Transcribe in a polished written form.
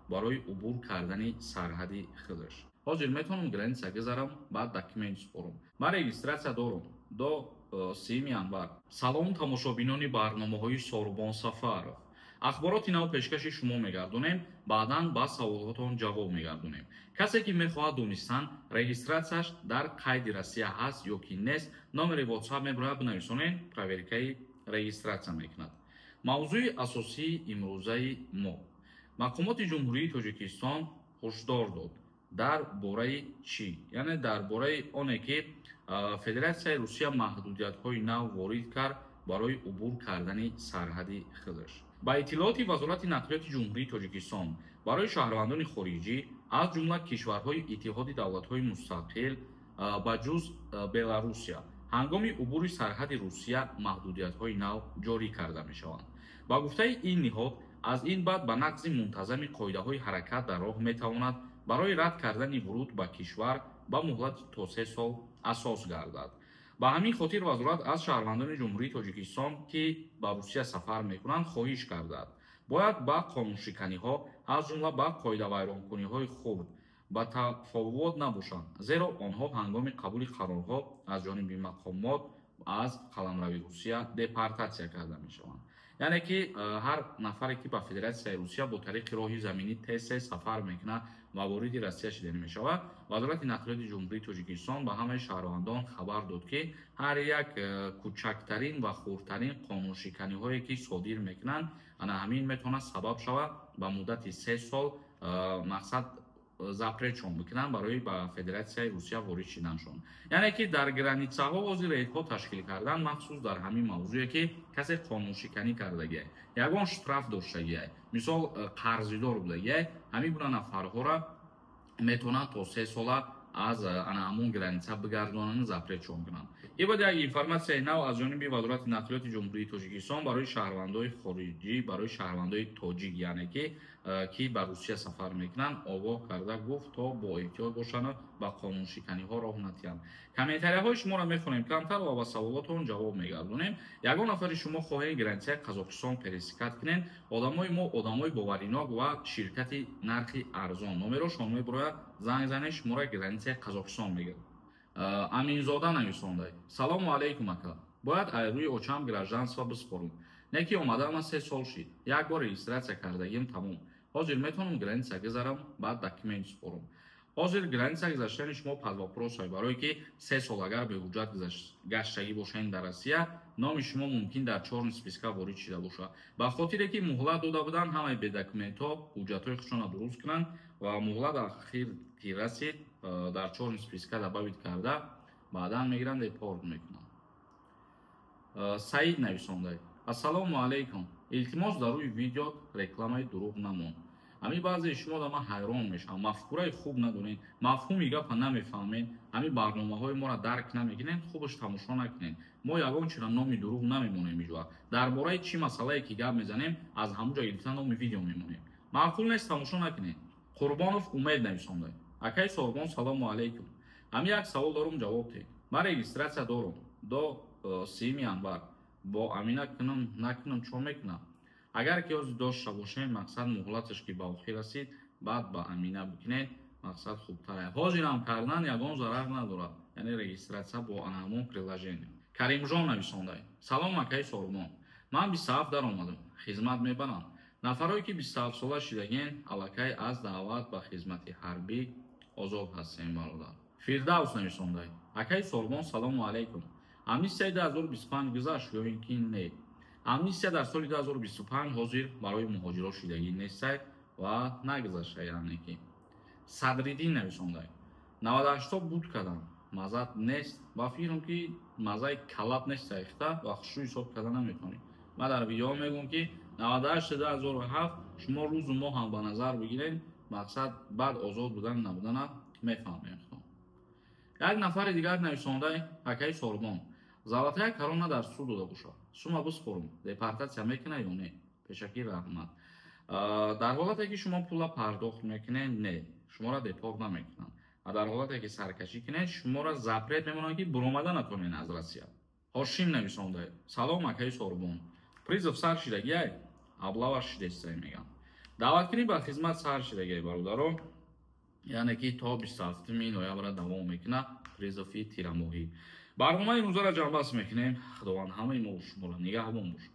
барои убур кардани сарҳади худаш. ҳозир метавонам граница гузарам, баъд документ супорам. Ман регистратсия дорам до 3 январ. Салом тамошобинони барномаҳои Сорбон Сафаров. ахбороти нав пешкаши шумо мегардонем, баъдан ба саволҳотон ҷавоб мегардонем. касе ки мехоҳад донистан регистратсияш дар қайди Россия ҳаст ё ки нест, номери WhatsApp мебарояд бинависонем, проверкаи регистратсия мекунад. мавзӯи асосии имрӯзаи мо. мақомоти ҷумҳурии Тоҷикистон ҳушдор дод дар бораи чӣ? Яъне дар бораи оне ки Федератсияи Русия маҳдудиятҳои нав ворид кард барои убур кардани сарҳади худаш. ба иттилооти Вазорати нақлиёти ҷумҳурии Тоҷикистон, барои шаҳрвандони хориҷӣ аз ҷумла кишварҳои Иттиҳоди давлатҳои мустақил ба ҷуз Беларусия ҳангоми убури сарҳади Русия маҳдудиятҳои нав ҷорӣ карда мешаванд. ба гуфтаи ин ниҳод, аз ин баъд ба нақзи мунтазами қоидаҳои ҳаракат дар роҳ метавонад барои рад кардани вуруд ба кишвар ба муҳлати то 3 сол асос гардад. ба ҳамин хотир Вазорат аз шаҳрвандони ҷумҳурии Тоҷикистон, ки ба Русия сафар мекунанд, хоҳиш кардад бояд ба қонуншиканиҳо, аз ҷумла ба қоидавайронкуниҳои хурд ба тафовут набошанд, зеро онҳо ҳангоми қабули қарорҳо аз ҷониби мақомот аз қаламрави Русия депортатсия карда мешаванд. яъне ки ҳар нафаре ки ба Федератсияи Русия бо тариқи роҳи заминӣ тез сафар мекунад ва вориди Россия шида мешавад, Вазорати нақлиёти ҷумҳурии Тоҷикистон ба ҳамаи шаҳрвандон хабар дод ки ҳар як кӯчактарин ва хурдтарин қонуншиканиҳое ки содир мекунанд, ана ҳамин метавонад сабаб шавад ба муддати 3 сол мақсад запретшон бикунанд барои ба Федератсияи Русия ворид шиданшон. яъне ки дар границаҳо ҳозир рейдҳо ташкил кардан махсус дар ҳамин мавзӯе ки касе қонуншиканӣ кардагиай, ягон штраф доштагиай, мисол қарзидор будагиай, ҳамин гуна нафарҳоро метавонанд то 3 сола аз ҳамон граница бигардонанд, запретшон кунанд. ин бод як информатсияи нав аз ҷониби Вазорати нақлиёти ҷумҳурии Тоҷикистон барои шаҳрвандои хориҷӣ, барои шаҳрвандои тоҷик, яъне ки ба Русия сафар мекунанд, огоҳ карда гуфт то бо эҳтиёт бошанд, ба қонуншиканиҳо роҳ натиҳанд. комментарияҳои шуморо мехонем камтар ва ба саволотон ҷавоб мегардонем. ягон нафари шумо хоҳед границаи Қазоқистон пересикат кунед, одамои мо одамои боваринок ва ширкати нархи арзон, номерошон мебарояд занг занед, шуморо границаи Қазоқистон мегирад. аминзода нависондай. салому алейкум ака, бояд айрӯи очам гражданство биспорум. не ки омадаам 3 сол шид, як бор регистратсия кардагим тамом. ҳозир метавонам граница гузарам, баъд документ супорам. ҳозир граница гузаштани шумо пад вопросҳои барое ки 3 сол агар беҳуҷҷат гаштагӣ бошед дар Россия, номи шумо мумкин дар чорни списка ворид шида бошад. ба хотире ки муҳлат дода буданд ҳамаи бедокументҳо ҳуҷҷатҳои худшонро дуруст кунанд ва муҳлат ахир ки расид дар чорни списка дабавид карда, баъдан мегиранд депорт мекунанд. Саид нависондай. ассалому алейкум. илтимос дар рӯи видео рекламаи дурӯғ намон. ҳамин баъзеи шумо да ман ҳайрон мешавам, мафкураи хуб надонед, мафҳуми гапа намефаҳмед, ҳамин барномаҳои моро дарк намекунед, хубаш тамошо накунед. мо ягон чира номи дурӯғ намемонем иҷва. дар бораи чӣ масъалае ки гап мезанем, аз ҳамуҷа гирифта номи видео мемонем. маъқул нест тамошо накунед. Қурбонов Умед нависондай. акаи Сорбон, салому алейкум. ҳамин як савол дорум, ҷавоб диҳед. ман регистратсия дорам до 3 январ. бо амина кунам накунам чо мекунам? агар ки ҳозир дошта бошем, мақсад муҳлаташ ки ба охир расид, баъд ба амина бикунед, мақсад хубтар аст. ҳозирам кардан ягон зарар надорад, яъне регистратсия бо ҳамон приложение. Каримҷон нависондай. салом акаи Сорбон. ман 27 даромадам, хизмат мебарам. нафарое ки 27 сола шидагин, аллакай аз даъват ба хизмати ҳарбӣ озод ҳастем бародар. Фирдавс нависондай. акаи Сорбон, салому алейкум. амнистияи 2025 гузашт ё ин ки не? амнистия дар соли 2025 ҳозир барои муҳоҷиро шидагӣ нестай ва нагузашта, яъне ки. Садриддин нависондай. 98 буд кардам, маззат нест, ба фикрам ки маззаи калаб нест саихта ва хушрӯ ҳисоб карда наметавонӣ. ман дар видео мегӯям ки 98 2007 шумо рӯзу моҳам ба назар бигиред, мақсад баъд озод будан набудана мефаҳмем. як нафари дигар нависондай. акаи Сорбон. золотая корона дар суд дода бошад, сума биспорум, депортатсия мекунад ё не? пешакӣ раҳмат. дар ҳолате ки шумо пула пардохт мекунед, не, шуморо депорт намекунанд. ва дар ҳолате ки саркашӣ кунед, шуморо запрет мемонанд ки буромада натавонед аз Россия. ҳошим нависондай. салом акаи Сорбон. призов сар шидагиай? аблава шидестае мегам. даъваткунӣ ба хизмат сар шидаги бародарон, яъне ки то 27 ноябр давом мекунад призови тирамоҳӣ. барномаи имрӯзаро ҷамъбаст мекунем. худованд ҳамаи мо шуморо нигаҳбон бошад.